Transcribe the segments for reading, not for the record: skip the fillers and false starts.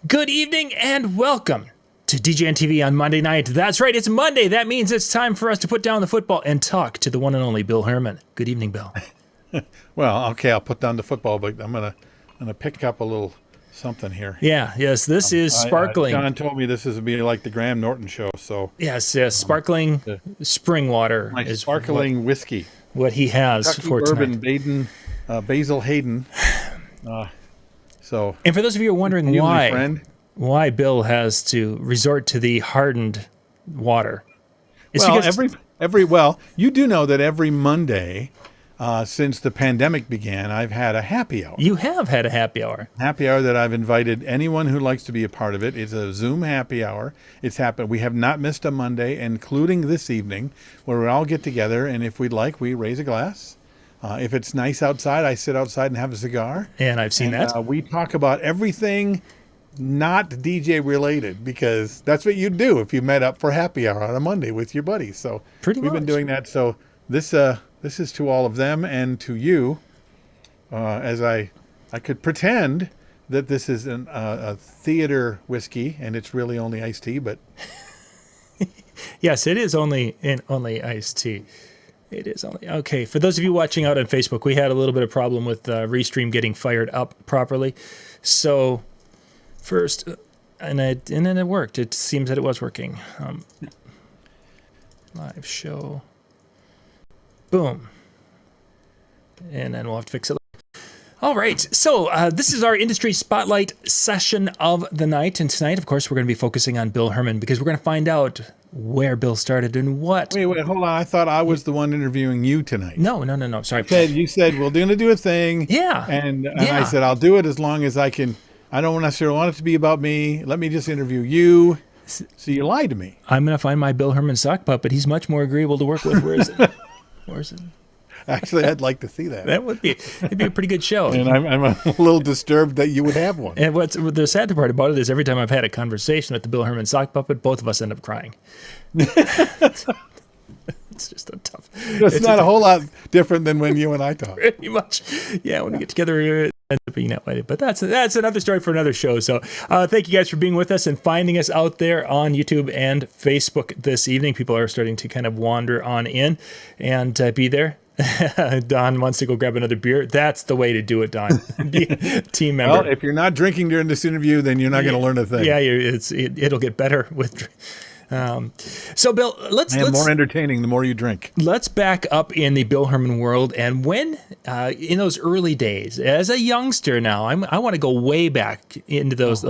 Good evening and welcome to DJNTV on Monday night. That's right, it's Monday. That means it's time for us to put down the football and talk to the one and only Bill Hermann. Good evening, Bill. Well, okay, I'll put down the football, but I'm gonna pick up a little something here. Yes, this is sparkling. John told me this is be like the Graham Norton show, so Yes, sparkling spring water my is sparkling whiskey. what he has Kentucky for bourbon, tonight. Basil Hayden. And for those of you who are wondering you, my friend. why Bill has to resort to the hardened water, it's Well, because you do know that every Monday since the pandemic began, I've had a happy hour. you have had a happy hour. Happy hour that I've invited anyone who likes to be a part of it. It's a Zoom happy hour. It's happened. We have not missed a Monday, including this evening, where we all get together, and if we'd like, we raise a glass. If it's nice outside, I sit outside and have a cigar. And I've seen that. We talk about everything not DJ related, because that's what you'd do if you met up for happy hour on a Monday with your buddies. So we've been doing that. So this is to all of them and to you, as I could pretend that this is a theater whiskey and it's really only iced tea, but Yes, it is only iced tea. It is only okay. For those of you watching out on Facebook, we had a little bit of problem with Restream getting fired up properly. So first, and then it worked. It seems that it was working. Live show. Boom. And then we'll have to fix it. All right. So this is our industry spotlight session of the night. And tonight, of course, we're going to be focusing on Bill Hermann because we're going to find out where Bill stared and what. Wait, hold on. I thought I was the one interviewing you tonight. No. Sorry. You said we're going to do a thing. Yeah. And I said, I'll do it as long as I can. I don't necessarily want it to be about me. Let me just interview you. So you lied to me. I'm going to find my Bill Hermann sock puppet. He's much more agreeable to work with. Where is it? Where is it? Actually, I'd like to see that. It'd be a pretty good show. And I'm a little disturbed that you would have one. And what's the sad part about it is every time I've had a conversation with the Bill Hermann sock puppet, both of us end up crying. It's just a tough. It's not a whole lot different than when you and I talk. Pretty much. Yeah, when we get together, it ends up being that way. But that's another story for another show. So thank you guys for being with us and finding us out there on YouTube and Facebook this evening. People are starting to kind of wander on in and be there. Don wants to go grab another beer. That's the way to do it, Don. Be a team member. Well, if you're not drinking during this interview, then you're not going to learn a thing. Yeah, it'll get better with. So, Bill, let's more entertaining the more you drink. Let's back up in the Bill Hermann world, and when in those early days, as a youngster, now I want to go way back into those.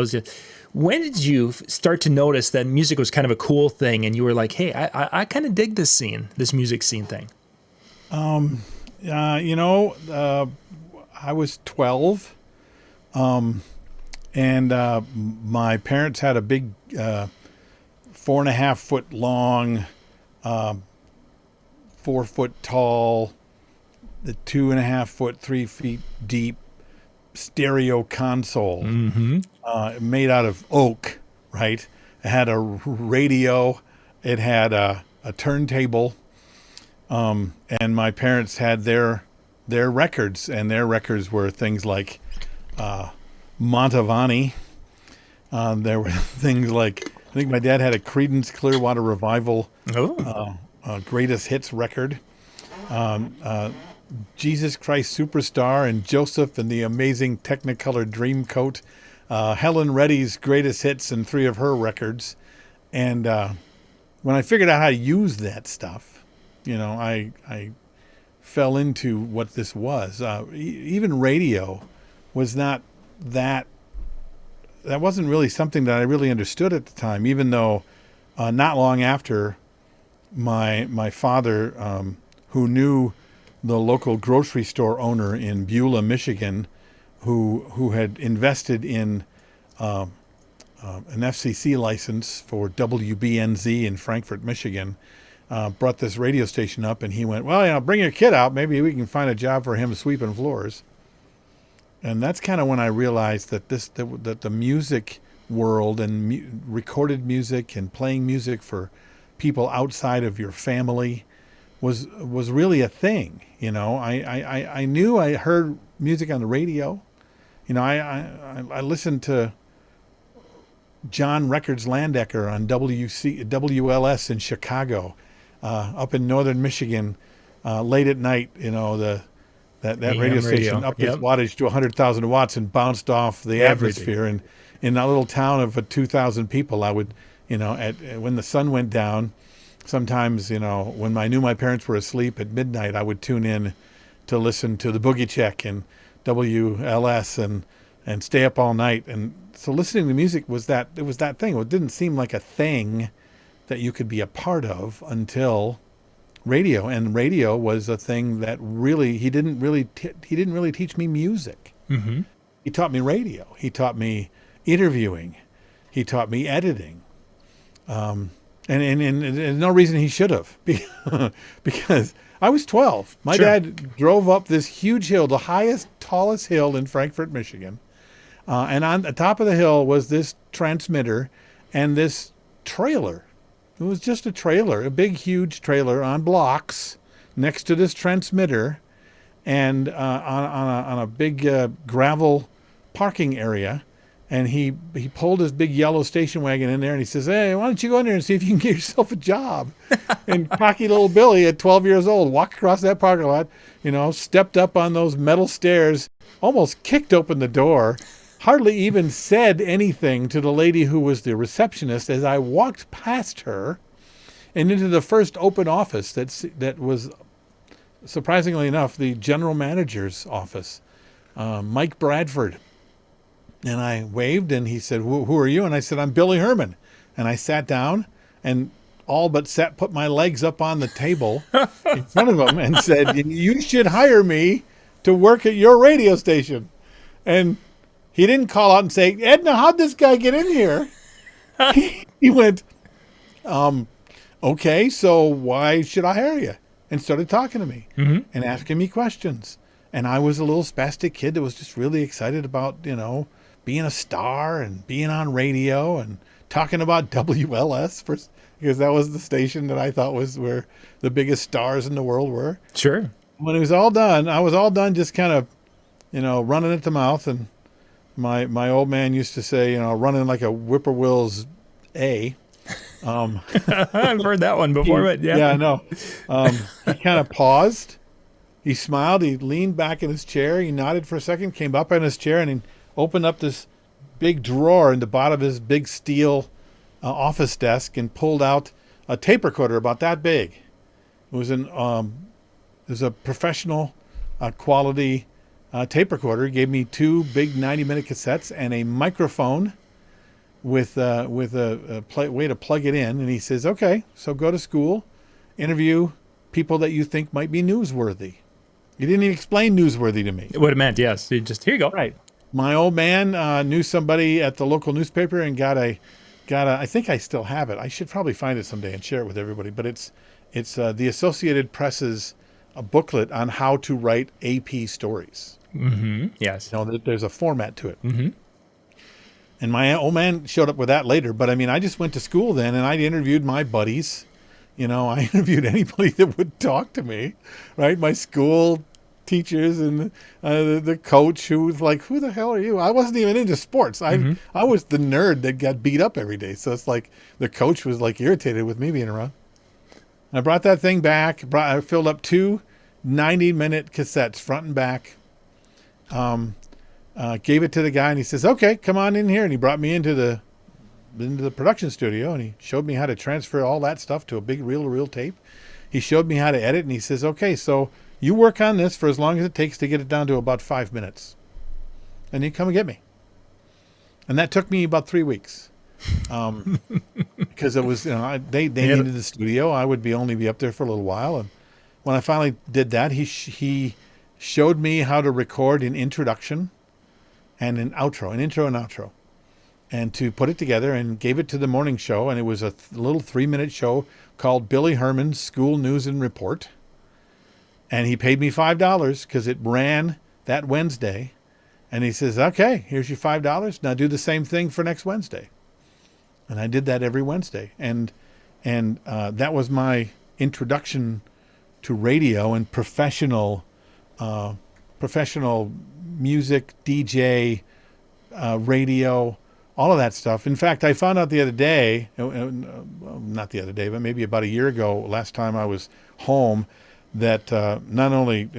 When did you start to notice that music was kind of a cool thing, and you were like, "Hey, I kind of dig this music scene thing." I was 12, and my parents had a big 4.5 foot long, 4 foot tall, 2.5 foot, 3 feet deep stereo console, made out of oak, right? It had a radio, it had a turntable. And my parents had their records, and their records were things like Montavani. There were things like, I think my dad had a Creedence Clearwater Revival greatest hits record. Jesus Christ Superstar and Joseph and the Amazing Technicolor Dreamcoat. Helen Reddy's greatest hits and 3 of her records. And when I figured out how to use that stuff, I fell into what this was. Even radio was not that wasn't really something that I really understood at the time, even though not long after my father, who knew the local grocery store owner in Beulah, Michigan, who had invested in an FCC license for WBNZ in Frankfort, Michigan, brought this radio station up, and he went, well, bring your kid out. Maybe we can find a job for him sweeping floors. And that's kind of when I realized that that the music world and recorded music and playing music for people outside of your family was really a thing. I knew I heard music on the radio. I listened to John Records Landecker on WLS in Chicago, up in northern Michigan, late at night. That AM radio station upped its wattage to 100,000 watts and bounced off the atmosphere. And in that little town of 2,000 people, I would, when the sun went down, sometimes, when I knew my parents were asleep at midnight, I would tune in to listen to the Boogie Check and WLS and stay up all night. And so listening to music was that thing. It didn't seem like a thing that you could be a part of until radio. And radio was a thing that really, he didn't really teach me music. Mm-hmm. He taught me radio. He taught me interviewing. He taught me editing. And no reason he should have, because I was 12. My dad drove up this huge hill, the highest, tallest hill in Frankfort, Michigan. And on the top of the hill was this transmitter and this trailer. It was just a trailer, a big, huge trailer on blocks next to this transmitter, and on a big gravel parking area. And he pulled his big yellow station wagon in there, and he says, "Hey, why don't you go in there and see if you can get yourself a job?" And cocky little Billy at 12 years old walked across that parking lot, stepped up on those metal stairs, almost kicked open the door, hardly even said anything to the lady who was the receptionist as I walked past her and into the first open office that was, surprisingly enough, the general manager's office, Mike Bradford. And I waved, and he said, who are you? And I said, I'm Billy Hermann. And I sat down and all but put my legs up on the table in front of him and said, you should hire me to work at your radio station. And he didn't call out and say, Edna, how'd this guy get in here? He went, okay, so why should I hire you? And started talking to me and asking me questions. And I was a little spastic kid that was just really excited about, being a star and being on radio and talking about WLS because that was the station that I thought was where the biggest stars in the world were. Sure. When it was all done, I was all done just kind of, running at the mouth. And my old man used to say, running like a whippoorwill's A. I've heard that one before, but yeah. Yeah, I know. He kind of paused. He smiled. He leaned back in his chair. He nodded for a second, came up on his chair, and he opened up this big drawer in the bottom of his big steel office desk and pulled out a tape recorder about that big. It was a professional quality tape recorder. He gave me 2 big 90-minute cassettes and a microphone with a way to plug it in. And he says, okay, so go to school, interview people that you think might be newsworthy. He didn't even explain newsworthy to me. What it meant, yes. He just, here you go. Right. My old man knew somebody at the local newspaper and got a. I think I still have it. I should probably find it someday and share it with everybody. But it's the Associated Press's booklet on how to write AP stories. Mm-hmm. Yes. There's a format to it. Mm-hmm. And my old man showed up with that later. But I just went to school then, and I interviewed my buddies. I interviewed anybody that would talk to me, right? My school teachers and the coach who was like, who the hell are you? I wasn't even into sports. I was the nerd that got beat up every day. So it's like the coach was like irritated with me being around. I brought that thing back. I filled up 2 90-minute cassettes, front and back. Gave it to the guy, and he says, okay, come on in here. And he brought me into the production studio, and he showed me how to transfer all that stuff to a big reel-to-reel tape. He showed me how to edit, and he says, okay, so you work on this for as long as it takes to get it down to about 5 minutes. And you come and get me. And that took me about 3 weeks. Because it was, they needed the studio. I would only be up there for a little while. And when I finally did that, he showed me how to record an introduction and an intro and outro. And to put it together, and gave it to the morning show. And it was a little 3-minute show called Billy Hermann's School News and Report. And he paid me $5 because it ran that Wednesday. And he says, okay, here's your $5. Now do the same thing for next Wednesday. And I did that every Wednesday. And that was my introduction to radio and professional music, DJ, radio, all of that stuff. In fact, I found out the other day, not the other day, but maybe about a year ago, last time I was home, that not only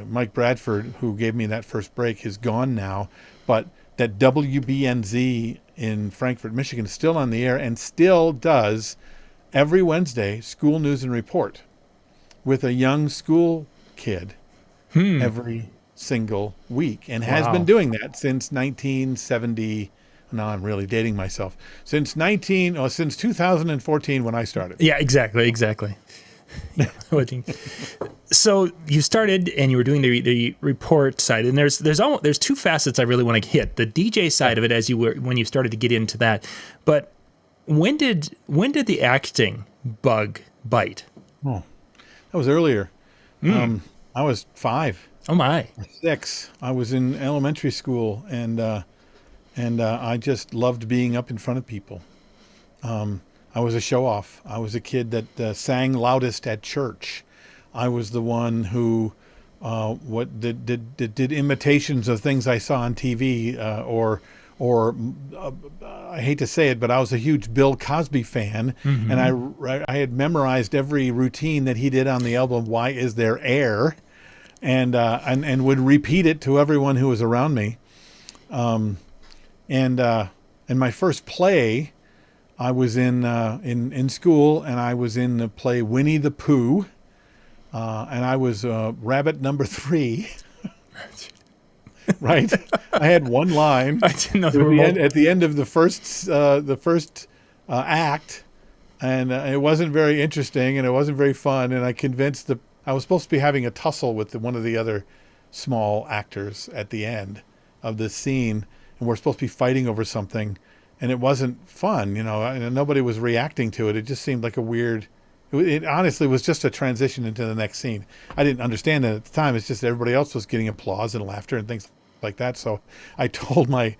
Mike Bradford, who gave me that first break, is gone now, but that WBNZ in Frankfort, Michigan is still on the air and still does every Wednesday School News and Report with a young school kid every single week, and has been doing that since 1970. Now I'm really dating myself. Since 2014 when I started. Yeah, exactly. Yeah. So you started and you were doing the report side, and there's two facets I really want to hit. The DJ side of it, when you started to get into that. But when did the acting bug bite? Oh, that was earlier. I was 5. Oh my. 6. I was in elementary school, and I just loved being up in front of people. I was a show-off. I was a kid that sang loudest at church. I was the one who did imitations of things I saw on TV, or I hate to say it, but I was a huge Bill Cosby fan, and I had memorized every routine that he did on the album "Why Is There Air," and would repeat it to everyone who was around me. And my first play, I was in school, and I was in the play Winnie the Pooh, and I was rabbit number 3. Right, I had one line. I didn't know at the end of the first act, and it wasn't very interesting, and it wasn't very fun. And I was supposed to be having a tussle with one of the other small actors at the end of this scene, and we're supposed to be fighting over something, and it wasn't fun, and nobody was reacting to it. It just seemed like it honestly was just a transition into the next scene. I didn't understand it at the time. It's just everybody else was getting applause and laughter and things like that. So I told my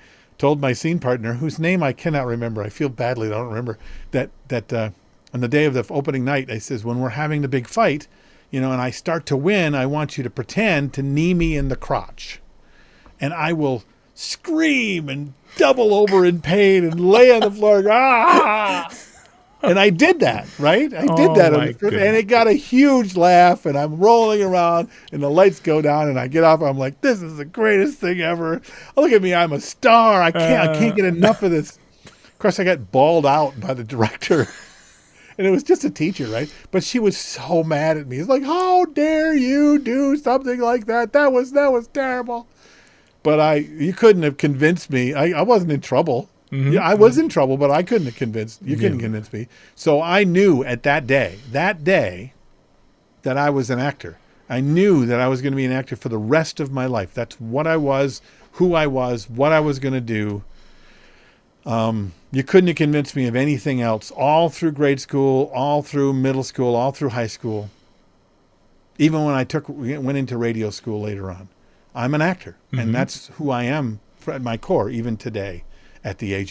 scene partner, whose name I cannot remember, I feel badly that I don't remember, that on the day of the opening night, I says, when we're having the big fight, and I start to win, I want you to pretend to knee me in the crotch, and I will scream and double over in pain and lay on the floor. Ah! And I did that, right? I did that, and it got a huge laugh, and I'm rolling around, and the lights go down, and I get off, and I'm like, this is the greatest thing ever. Look at me, I'm a star. I can't get enough of this. Of course, I got bawled out by the director, and it was just a teacher, right? But she was so mad at me. It's like, how dare you do something like that? That was terrible. But you couldn't have convinced me. I wasn't in trouble. Yeah, I was in trouble, but I couldn't have convinced you. Couldn't convince me. So I knew at that day, that I was an actor. I knew that I was going to be an actor for the rest of my life. That's what I was, who I was, what I was going to do. You couldn't have convinced me of anything else. All through grade school, all through middle school, all through high school. Even when I went into radio school later on, I'm an actor, and that's who I am at my core, even today. At the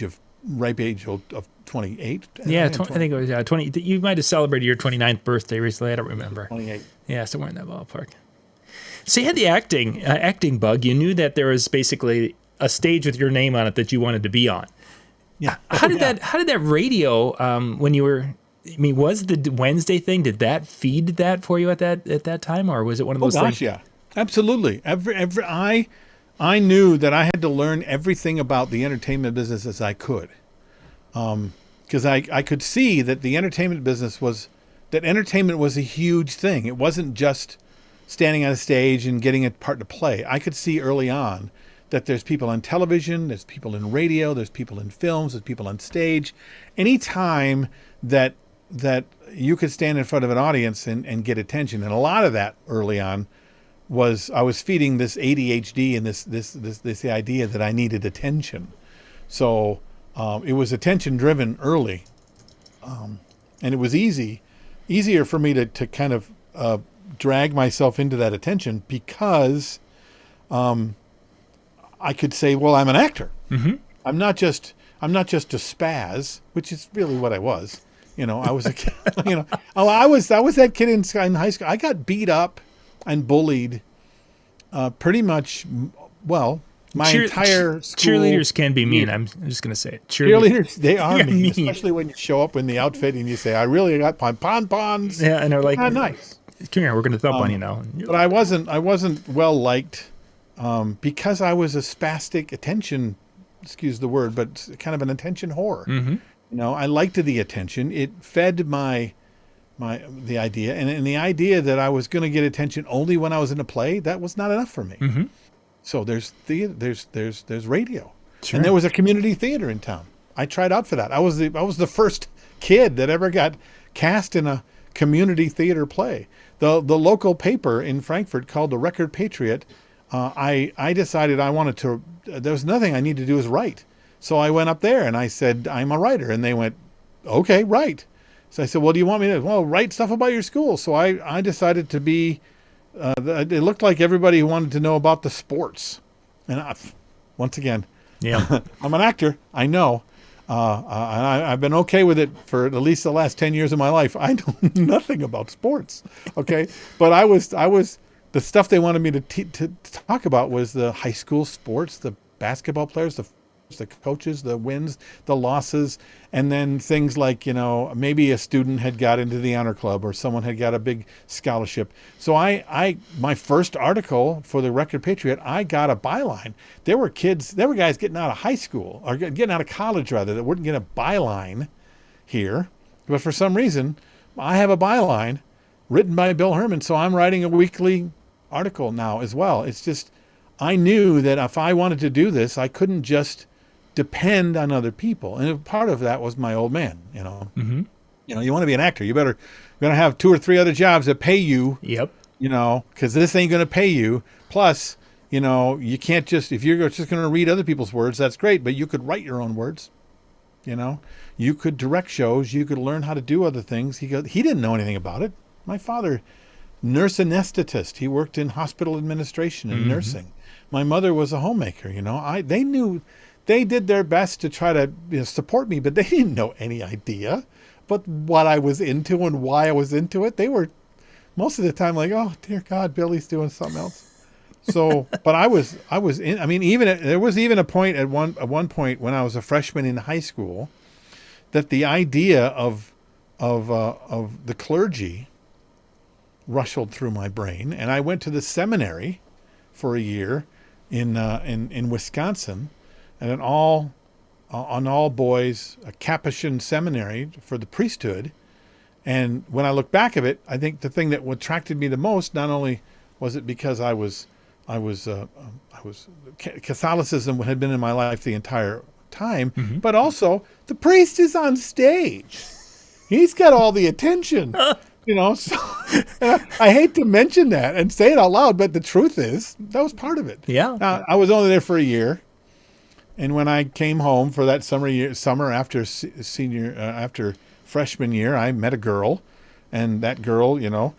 ripe age of 28. Yeah, I think it was 20. You might have celebrated your 29th birthday recently. I don't remember. 28. Yeah, somewhere in that ballpark. So you had the acting bug. You knew that there was basically a stage with your name on it that you wanted to be on. Yeah. How did that radio when you were? I mean, was the Wednesday thing? Did that feed that for you at that time, or was it one of those things? Yeah, absolutely. I knew that I had to learn everything about the entertainment business as I could, because I could see that the entertainment business was a huge thing. It wasn't just standing on a stage and getting a part to play. I could see early on that there's people on television, there's people in radio, there's people in films, there's people on stage. Any time that you could stand in front of an audience and get attention, and a lot of that early on I was feeding this ADHD and this idea that I needed attention. So it was attention driven early. And it was easier for me to kind of drag myself into that attention because I could say, well, I'm an actor. I'm not just a spaz, which is really what I was. I was a kid, I was that kid in high school. I got beat up and bullied pretty much, my entire school. Cheerleaders can be mean. I'm just going to say it. Cheerleaders, they are Yeah, mean, especially when you show up in the outfit and you say, I really got pom-poms. Yeah, and they're like, nice. Come here, we're going to thump on you now. But I wasn't well liked because I was a spastic attention, excuse the word, but kind of an attention whore. Mm-hmm. You know, I liked the attention. It fed the idea, and the idea that I was going to get attention only when I was in a play, that was not enough for me. Mm-hmm. So there's radio, Sure. and there was a community theater in town. I tried out for that. I was the first kid that ever got cast in a community theater play. The local paper in Frankfurt called the Record Patriot. I decided I wanted to. There was nothing I needed to do is write. So I went up there and I said, I'm a writer, and they went, okay, write. So I said, well, do you want me to? Well, write stuff about your school. So I decided to be. It looked like everybody wanted to know about the sports, and once again, yeah, I'm an actor. I know, and I've been okay with it for at least the last 10 years of my life. I know nothing about sports, okay, but I was the stuff they wanted me to talk about was the high school sports, the basketball players, the coaches, the wins, the losses, and then things like, you know, maybe a student had got into the honor club or someone had got a big scholarship. So my first article for the Record Patriot, I got a byline. There were guys getting out of high school or getting out of college rather that wouldn't get a byline here. But for some reason, I have a byline written by Bill Hermann. So I'm writing a weekly article now as well. It's just, I knew that if I wanted to do this, I couldn't just depend on other people. And part of that was my old man, you know. Mm-hmm. You know, you want to be an actor, you're going to have 2 or 3 other jobs that pay you. Yep. You know, because this ain't going to pay you. Plus, you know, you can't just, if you're just going to read other people's words, that's great, but you could write your own words. You know, you could direct shows, you could learn how to do other things. He didn't know anything about it. My father, nurse anesthetist. He worked in hospital administration and nursing. My mother was a homemaker, you know. They did their best to try to support me, but they didn't know any idea but what I was into and why I was into it. They were most of the time like, oh dear God, Billy's doing something else. So, but I was in. I mean, there was even a point at one point when I was a freshman in high school that the idea of the clergy rustled through my brain, and I went to the seminary for a year in Wisconsin, and an all boys Capuchin seminary for the priesthood. And when I look back at it, I think the thing that attracted me the most, not only was it because Catholicism had been in my life the entire time, but also the priest is on stage. He's got all the attention. You know, so I hate to mention that and say it out loud, but the truth is that was part of it. Yeah. Now, I was only there for a year, and when I came home for that summer after after freshman year, I met a girl, and that girl, you know,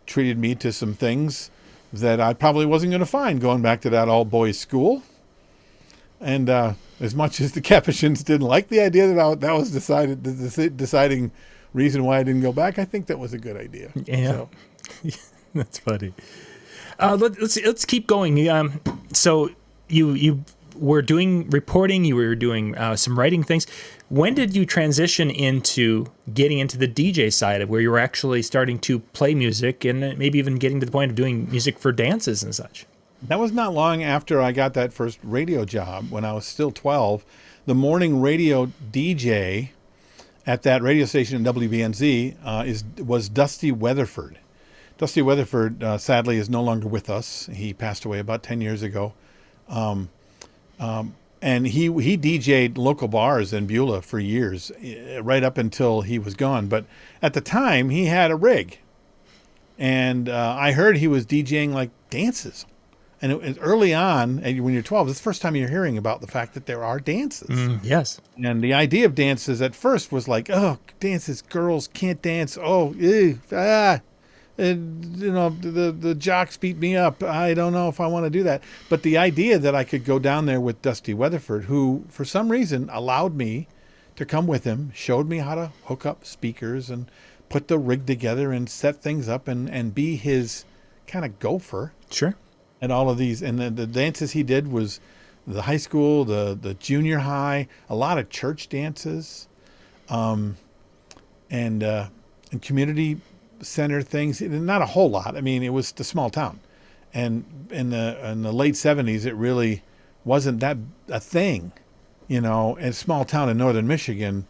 treated me to some things that I probably wasn't going to find going back to that all boys school. And as much as the Capuchins didn't like the idea that was deciding reason why I didn't go back, I think that was a good idea. Yeah, so. That's funny. Let's keep going. So you were doing reporting, you were doing some writing things. When did you transition into getting into the DJ side of where you were actually starting to play music and maybe even getting to the point of doing music for dances and such? That was not long after I got that first radio job when I was still 12. The morning radio DJ at that radio station in WBNZ was Dusty Weatherford. Dusty Weatherford, sadly, is no longer with us. He passed away about 10 years ago. And he DJ'd local bars in Beulah for years, right up until he was gone. But at the time, he had a rig. And I heard he was DJing like dances. And it was early on, when you're 12, it's the first time you're hearing about the fact that there are dances. Yes. And the idea of dances at first was like, oh, dances, girls can't dance. Oh, ew, and, you know, the jocks beat me up. I don't know if I want to do that. But the idea that I could go down there with Dusty Weatherford, who for some reason allowed me to come with him, showed me how to hook up speakers and put the rig together and set things up and be his kind of gopher. Sure. at all of these. And the dances he did was the high school, the junior high, a lot of church dances, and community center things. Not a whole lot. I mean, it was a small town, and in the late '70s, it really wasn't that a thing, in a small town in northern Michigan.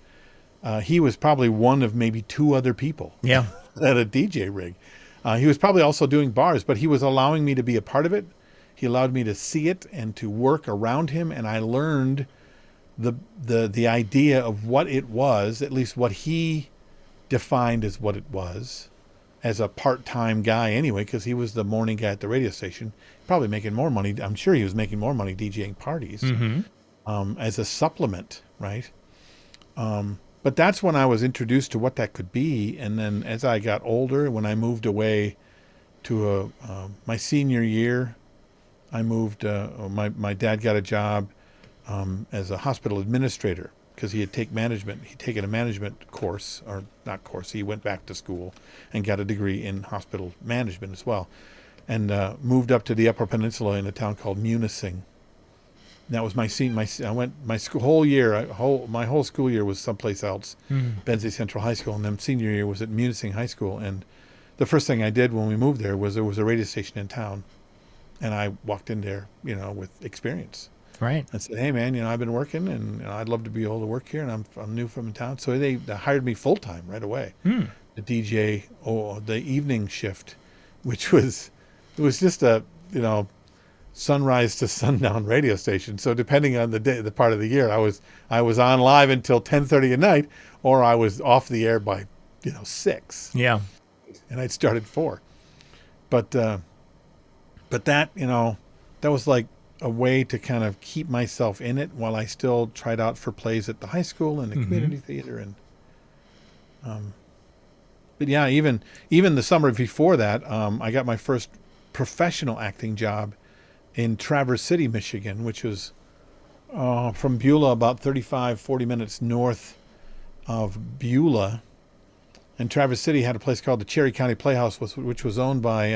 He was probably one of maybe two other people. Yeah. At a DJ rig. He was probably also doing bars, but he was allowing me to be a part of it. He allowed me to see it and to work around him, and I learned the idea of what it was, at least what he defined as what it was, as a part-time guy anyway, because he was the morning guy at the radio station, probably making more money. I'm sure he was making more money DJing parties as a supplement, right? But that's when I was introduced to what that could be. And then as I got older, when I moved away to my senior year, I moved, my dad got a job as a hospital administrator because he'd taken a management course, or not course, he went back to school and got a degree in hospital management as well. And moved up to the Upper Peninsula in a town called Munising. That was my whole school year was someplace else, Benzie Central High School, and then senior year was at Munising High School. And the first thing I did when we moved there was a radio station in town, and I walked in there, with experience. Right. I said, "Hey, man, I've been working, and I'd love to be able to work here, and I'm new from town." So they hired me full time right away to DJ the evening shift, which was just a sunrise to sundown radio station. So depending on the part of the year, I was on live until 10:30 at night, or I was off the air by 6. Yeah. And I'd start at 4. But that that was like a way to kind of keep myself in it while I still tried out for plays at the high school and the community theater. And but yeah, even the summer before that, I got my first professional acting job in Traverse City, Michigan, which was from Beulah, about 40 minutes north of Beulah. And Traverse City had a place called the Cherry County Playhouse, which was owned by,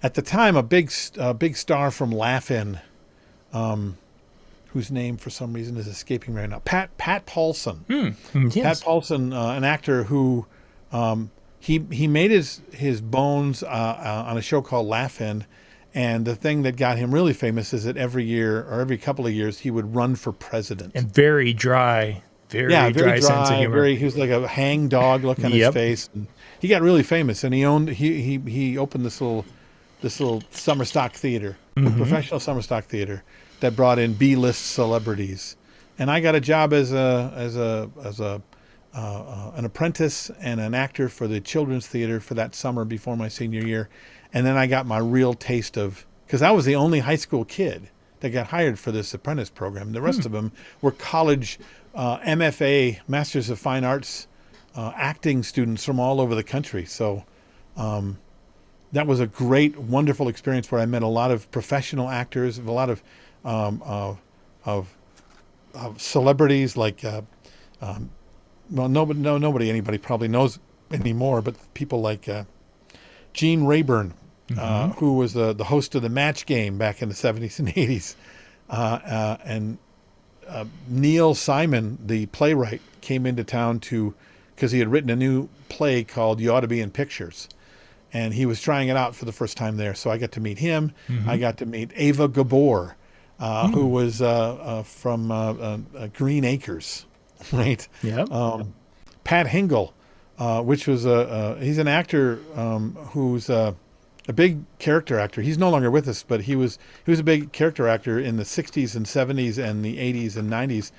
at the time, a big star from Laugh-In, whose name for some reason is escaping right now. Pat Paulson. Yes. Pat Paulson, an actor who he made his bones on a show called Laugh-In. And the thing that got him really famous is that every year or every couple of years he would run for president. And very dry dry sense of humor. He was like a hang dog look on his face. And he got really famous, and he opened this little summer stock theater, professional summer stock theater that brought in B-list celebrities. And I got a job as an apprentice and an actor for the children's theater for that summer before my senior year. And then I got my real taste of, because I was the only high school kid that got hired for this apprentice program. The rest of them were college MFA, Masters of Fine Arts acting students from all over the country. So that was a great, wonderful experience where I met a lot of professional actors, a lot of celebrities like, anybody probably knows anymore, but people like Gene Rayburn, who was the host of the Match Game back in the 70s and 80s. And Neil Simon, the playwright, came into town because he had written a new play called You Ought to Be in Pictures. And he was trying it out for the first time there. So I got to meet him. I got to meet Ava Gabor, who was from Green Acres, right? Yeah. Pat Hingle, which was he's an actor who's a big character actor. He's no longer with us, but he was a big character actor in the 60s and 70s and the 80s and 90s.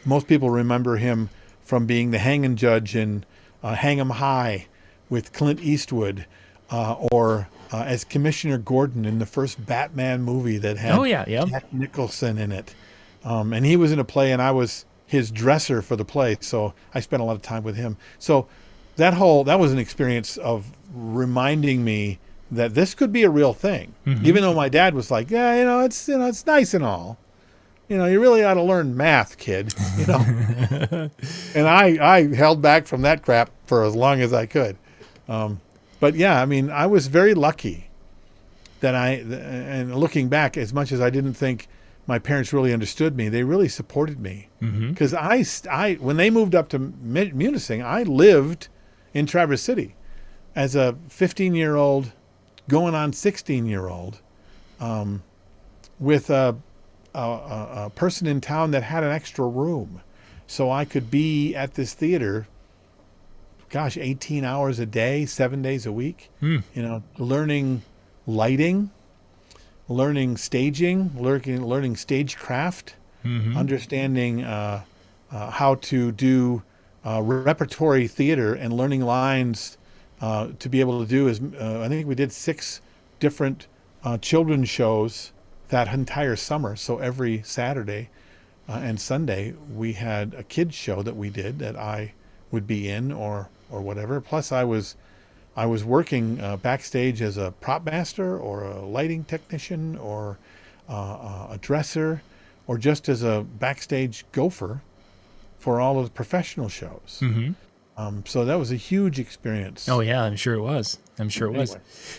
Most people remember him from being the hanging judge in Hang 'em High with Clint Eastwood, or as Commissioner Gordon in the first Batman movie that had Jack Nicholson in it. And he was in a play, and I was his dresser for the play, so I spent a lot of time with him. So that was an experience of reminding me that this could be a real thing, even though my dad was like, "Yeah, it's nice and all, you really ought to learn math, kid," and I held back from that crap for as long as I could. But yeah, I mean, I was very lucky and looking back, as much as I didn't think my parents really understood me, they really supported me. Because when they moved up to Munising, I lived in Traverse City as a 15-year-old, going on 16-year-old, with a person in town that had an extra room. So I could be at this theater, 18 hours a day, 7 days a week, learning lighting, learning staging, learning stagecraft, understanding how to do repertory theater, and learning lines to be able to do I think we did 6 different children's shows that entire summer. So every Saturday and Sunday we had a kids show that we did that I would be in or whatever. Plus I was working backstage as a prop master or a lighting technician or a dresser, or just as a backstage gopher for all of the professional shows. So that was a huge experience. Oh yeah, I'm sure it was.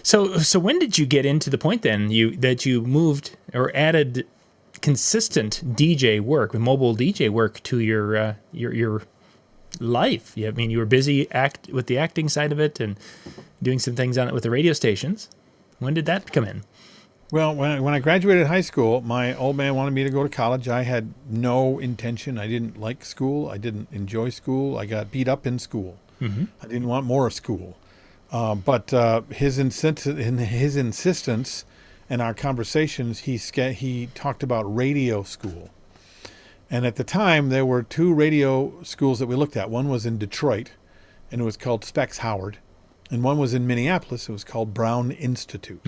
So when did you get into the point then that you moved or added consistent DJ work, mobile DJ work to your life? I mean, you were busy with the acting side of it and doing some things on it with the radio stations. When did that come in? Well, when I graduated high school, my old man wanted me to go to college. I had no intention. I didn't like school. I didn't enjoy school. I got beat up in school. I didn't want more of school. But his insistence and our conversations, he talked about radio school. And at the time, there were 2 radio schools that we looked at. One was in Detroit, and it was called Specs Howard. And one was in Minneapolis. It was called Brown Institute.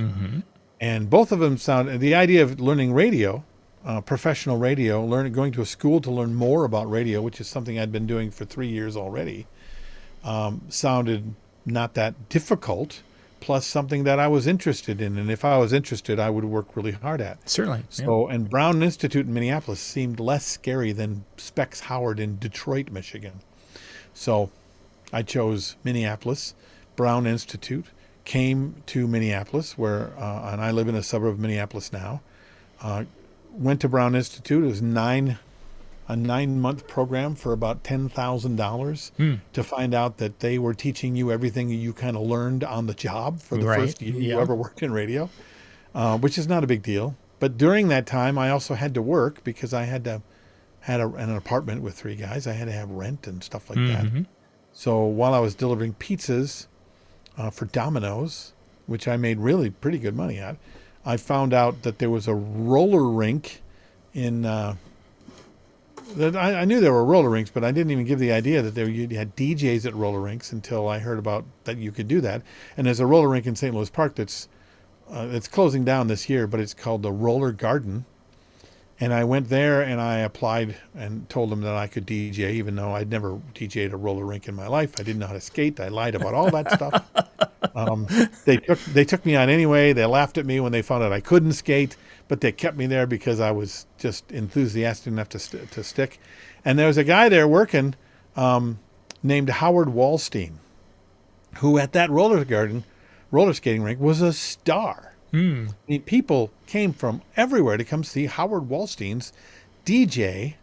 And both of them the idea of learning radio, professional radio, going to a school to learn more about radio, which is something I'd been doing for 3 years already, sounded not that difficult, plus something that I was interested in. And if I was interested, I would work really hard at. Certainly. So, and Brown Institute in Minneapolis seemed less scary than Specs Howard in Detroit, Michigan. So I chose Minneapolis. Brown Institute, came to Minneapolis, where and I live in a suburb of Minneapolis now. Went to Brown Institute. It was a 9-month program for about $10,000 to find out that they were teaching you everything you kind of learned on the job for the first year you ever worked in radio, which is not a big deal. But during that time, I also had to work because I had an apartment with 3 guys. I had to have rent and stuff like that. So while I was delivering pizzas for Domino's, which I made really pretty good money at, I found out that there was a roller rink in that I knew there were roller rinks, but I didn't even give the idea that you had DJs at roller rinks until I heard about that you could do that. And there's a roller rink in St. Louis Park that's closing down this year, but it's called the Roller Garden. And I went there and I applied and told them that I could DJ, even though I'd never DJ'd a roller rink in my life. I didn't know how to skate. I lied about all that stuff. They took me on anyway. They laughed at me when they found out I couldn't skate, but they kept me there because I was just enthusiastic enough to stick. And there was a guy there working named Howard Wallstein, who at that roller skating rink was a star. I mean, people came from everywhere to come see Howard Wallstein's DJ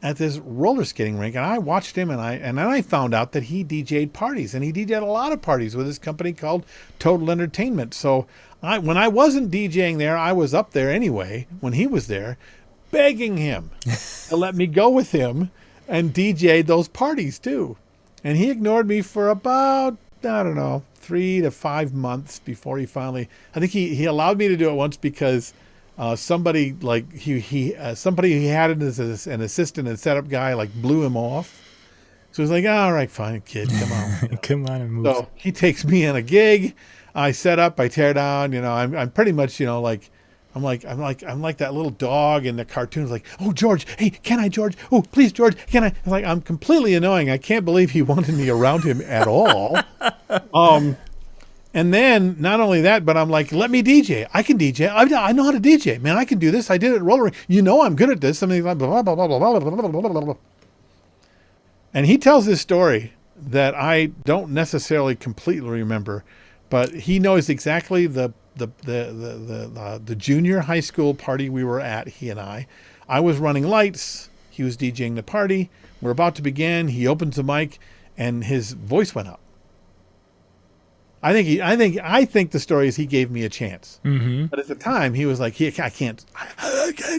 at this roller skating rink, and I watched him, and then I found out that he DJ'd parties, and he DJ'd a lot of parties with his company called Total Entertainment. So when I wasn't DJing there, I was up there anyway when he was there, begging him to let me go with him and DJ those parties too. And he ignored me for about, I don't know, 3 to 5 months before he finally, I think he allowed me to do it once because somebody he had as an assistant and setup guy blew him off. So he's like, all right, fine, kid, come on. Come on and move. So he takes me in a gig. I set up, I tear down, I'm pretty much, I'm like that little dog in the cartoons, like, oh, George, hey, can I, George? Oh, please, George, can I? I'm completely annoying. I can't believe he wanted me around him at all. And then not only that, but I'm like, let me DJ. I can DJ. I know how to DJ, man. I can do this. I did it at roller. I'm good at this. Something like blah, blah, blah, blah, blah, blah, blah, blah, blah. And he tells this story that I don't necessarily completely remember, but he knows exactly the the junior high school party we were at, he and I was running lights. He was DJing the party. We're about to begin. He opens the mic, and his voice went up. I think the story is he gave me a chance. Mm-hmm. But at the time, he was like, I can't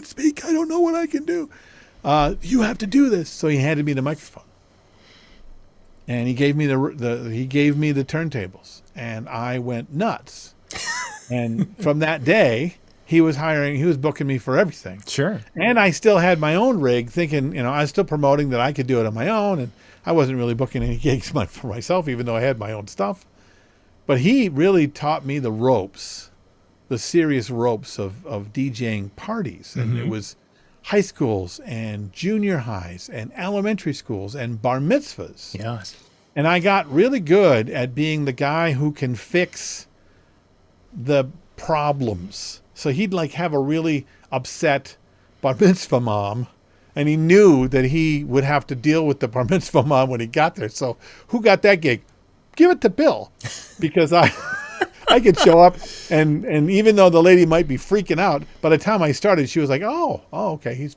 speak. I don't know what I can do. You have to do this. So he handed me the microphone, and he gave me the turntables, and I went nuts. And from that day, he was booking me for everything. Sure. And I still had my own rig, thinking, I was still promoting that I could do it on my own, and I wasn't really booking any gigs for myself, even though I had my own stuff. But he really taught me the ropes, the serious ropes of DJing parties. And it was high schools and junior highs and elementary schools and bar mitzvahs. Yes. And I got really good at being the guy who can fix the problems. So he'd like have a really upset bar mitzvah mom, and he knew that he would have to deal with the bar mitzvah mom when he got there. So who got that gig? Give it to Bill, because I could show up, and even though the lady might be freaking out, by the time I started, she was like, oh, okay, he's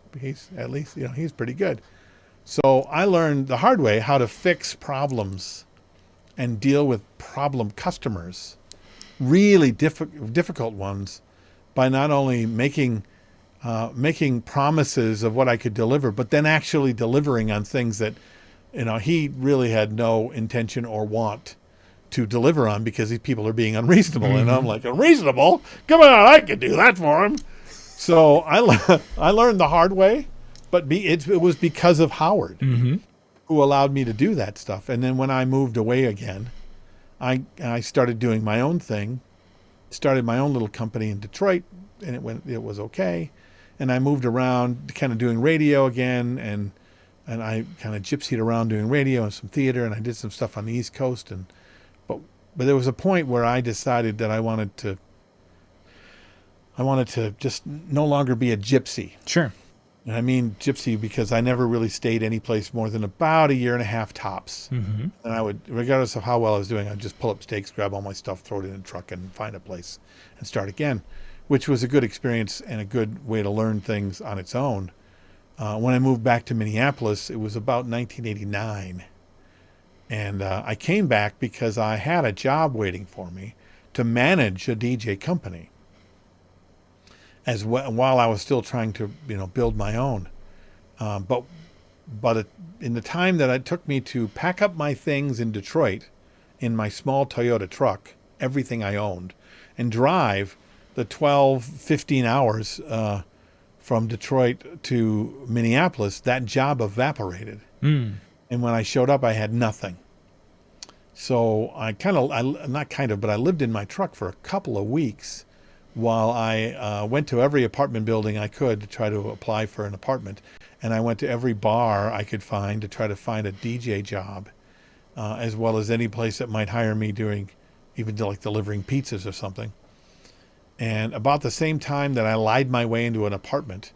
at least, he's pretty good. So I learned the hard way how to fix problems and deal with problem customers, really difficult ones, by not only making promises of what I could deliver, but then actually delivering on things that he really had no intention or want to deliver on, because these people are being unreasonable. And I'm like, unreasonable? Come on, I can do that for him. So I learned the hard way, but it was because of Howard, who allowed me to do that stuff. And then when I moved away again, I started doing my own thing, started my own little company in Detroit, and it was okay. And I moved around kind of doing radio again, and I kind of gypsied around doing radio and some theater, and I did some stuff on the East Coast. But there was a point where I decided that I wanted to just no longer be a gypsy. Sure. And I mean gypsy because I never really stayed any place more than about a year and a half tops. And I would, regardless of how well I was doing, I'd just pull up stakes, grab all my stuff, throw it in a truck, and find a place and start again, which was a good experience and a good way to learn things on its own. When I moved back to Minneapolis, it was about 1989. And I came back because I had a job waiting for me to manage a DJ company while I was still trying to, build my own. But in the time that it took me to pack up my things in Detroit in my small Toyota truck, everything I owned, and drive the 12, 15 hours from Detroit to Minneapolis, that job evaporated. And when I showed up, I had nothing. So I lived in my truck for a couple of weeks while I went to every apartment building I could to try to apply for an apartment. And I went to every bar I could find to try to find a DJ job, as well as any place that might hire me doing, even like delivering pizzas or something. And about the same time that I lied my way into an apartment,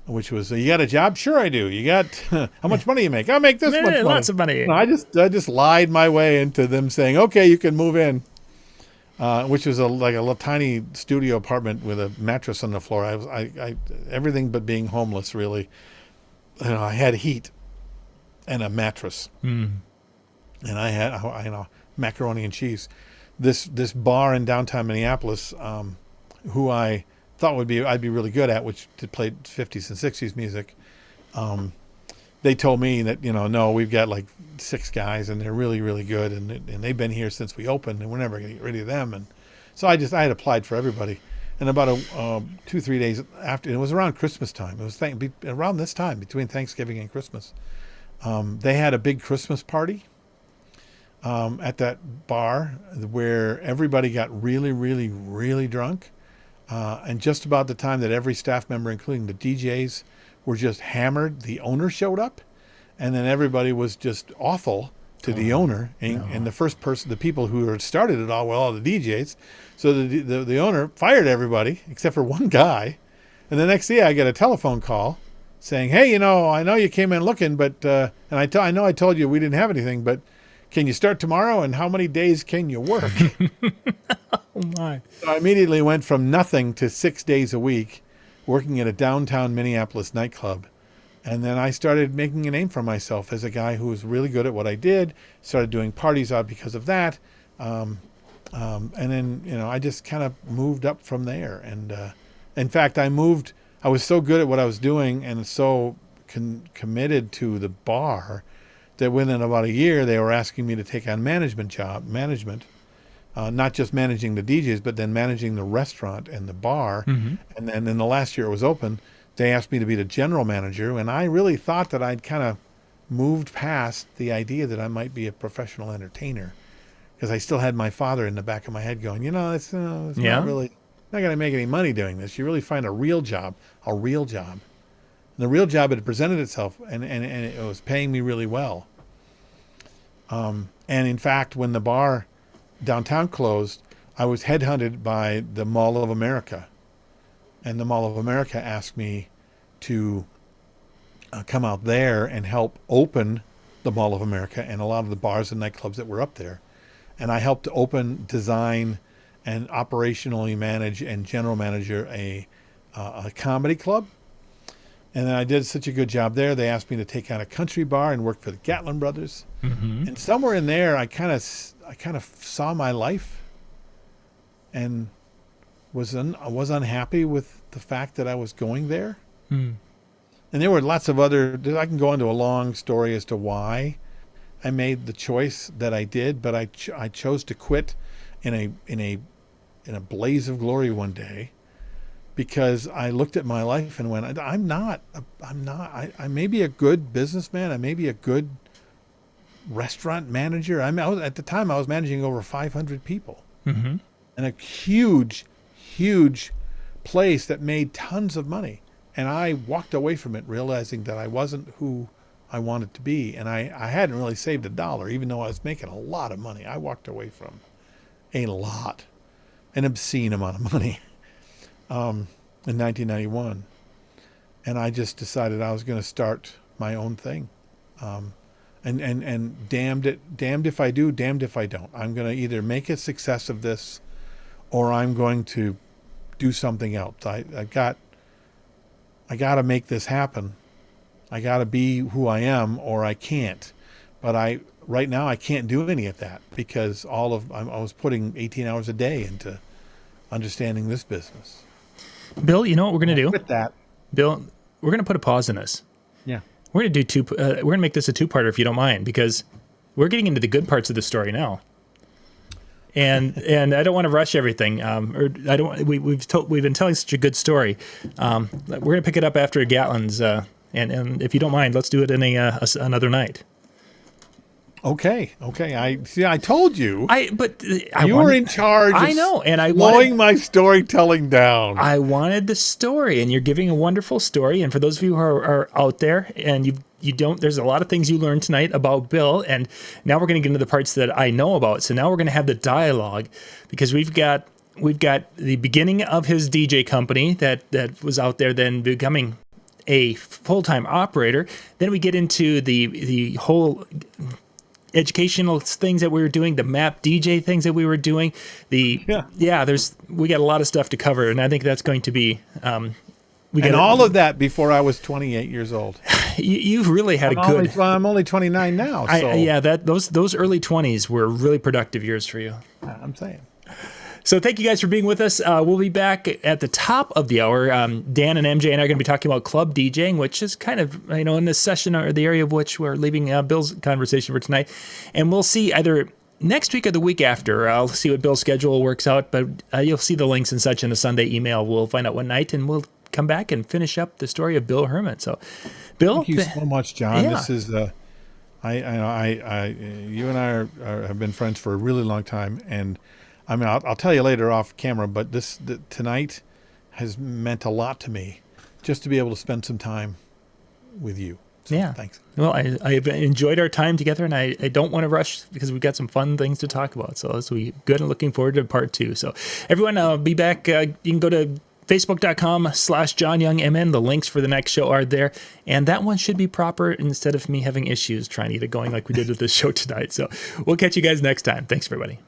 which was, you got a job? Sure I do. You got, how much money you make? I make this much money. Lots of money. No, I just lied my way into them saying, okay, you can move in, which was like a little tiny studio apartment with a mattress on the floor. I everything but being homeless, really. I had heat and a mattress, and I had macaroni and cheese. This bar in downtown Minneapolis, who I thought I'd be really good at, which played 50s and 60s music. They told me that, no, we've got like 6 guys and they're really, really good. And they've been here since we opened and we're never going to get rid of them. And so I had applied for everybody. And about 2-3 days after, it was around Christmas time. It was around this time, between Thanksgiving and Christmas. They had a big Christmas party at that bar where everybody got really, really, really drunk. And just about the time that every staff member, including the DJs, were just hammered, the owner showed up. And then everybody was just awful to the owner. And the people who had started it all the DJs. So the owner fired everybody except for one guy. And the next day I get a telephone call saying, hey, I know you came in looking, but and I know I told you we didn't have anything, but can you start tomorrow? And how many days can you work? Oh my. So I immediately went from nothing to 6 days a week working at a downtown Minneapolis nightclub. And then I started making a name for myself as a guy who was really good at what I did, started doing parties out because of that. And then, I just kind of moved up from there. And in fact, I was so good at what I was doing and so committed to the bar that within about a year, they were asking me to take on management, not just managing the DJs, but then managing the restaurant and the bar. Mm-hmm. And then in the last year it was open, they asked me to be the general manager. And I really thought that I'd kind of moved past the idea that I might be a professional entertainer, because I still had my father in the back of my head going, it's not going to make any money doing this. You really find a real job. And the real job had presented itself, and it was paying me really well. And in fact, when the bar downtown closed, I was headhunted by the Mall of America. And the Mall of America asked me to come out there and help open the Mall of America and a lot of the bars and nightclubs that were up there. And I helped open, design, and operationally manage and general manager a comedy club. And then I did such a good job there, they asked me to take on a country bar and work for the Gatlin brothers. Mm-hmm. And somewhere in there, I kind of saw my life and was unhappy with the fact that I was going there. Mm. And there were lots of I can go into a long story as to why I made the choice that I did, but I chose to quit in a blaze of glory one day, because I looked at my life and went, I may be a good businessman. I may be a good restaurant manager. At the time I was managing over 500 people. Mm-hmm. And a huge, huge place that made tons of money. And I walked away from it realizing that I wasn't who I wanted to be. And I hadn't really saved a dollar, even though I was making a lot of money. I walked away from an obscene amount of money in 1991. And I just decided I was going to start my own thing. And damned if I do, damned if I don't. I'm going to either make a success of this, or I'm going to do something else. I got to make this happen. I got to be who I am, or I can't. But right now I can't do any of that, because I was putting 18 hours a day into understanding this business. Bill, you know what we're going to do? With that, Bill, we're going to put a pause in this. yeah. We're going to do we're going to make this a two-parter, if you don't mind, because we're getting into the good parts of the story now. And I don't want to rush everything. We've been telling such a good story. We're going to pick it up after Gatlin's, and if you don't mind, let's do it in another night. Okay. I told you. You were in charge. I know, and I slowing my storytelling down. I wanted the story, and you're giving a wonderful story. And for those of you who are out there, and you don't, there's a lot of things you learned tonight about Bill, and now we're going to get into the parts that I know about. So now we're going to have the dialogue, because we've got the beginning of his DJ company that was out there, then becoming a full-time operator. Then we get into the whole educational things that we were doing, the map DJ things that we were doing. We got a lot of stuff to cover, and I think that's going to be all of that before I was 28 years old. You really had I'm only 29 now. So. Those early 20s were really productive years for you. I'm saying. So thank you guys for being with us. We'll be back at the top of the hour. Dan and MJ and I are going to be talking about club DJing, which is kind of, in this session, or the area of which we're leaving Bill's conversation for tonight. And we'll see either next week or the week after. I'll see what Bill's schedule works out, but you'll see the links and such in the Sunday email. We'll find out what night, and we'll come back and finish up the story of Bill Hermann. So, Bill, thank you so much, John. Yeah. This is you and I have been friends for a really long time, and I mean, I'll tell you later off camera, but tonight has meant a lot to me, just to be able to spend some time with you. So, yeah. Thanks. Well, I've enjoyed our time together, and I don't want to rush, because we've got some fun things to talk about. So this will be good, and looking forward to part 2. So everyone, be back. You can go to Facebook.com/JohnYoungMN. The links for the next show are there. And that one should be proper instead of me having issues trying to get it going like we did with this show tonight. So we'll catch you guys next time. Thanks, everybody.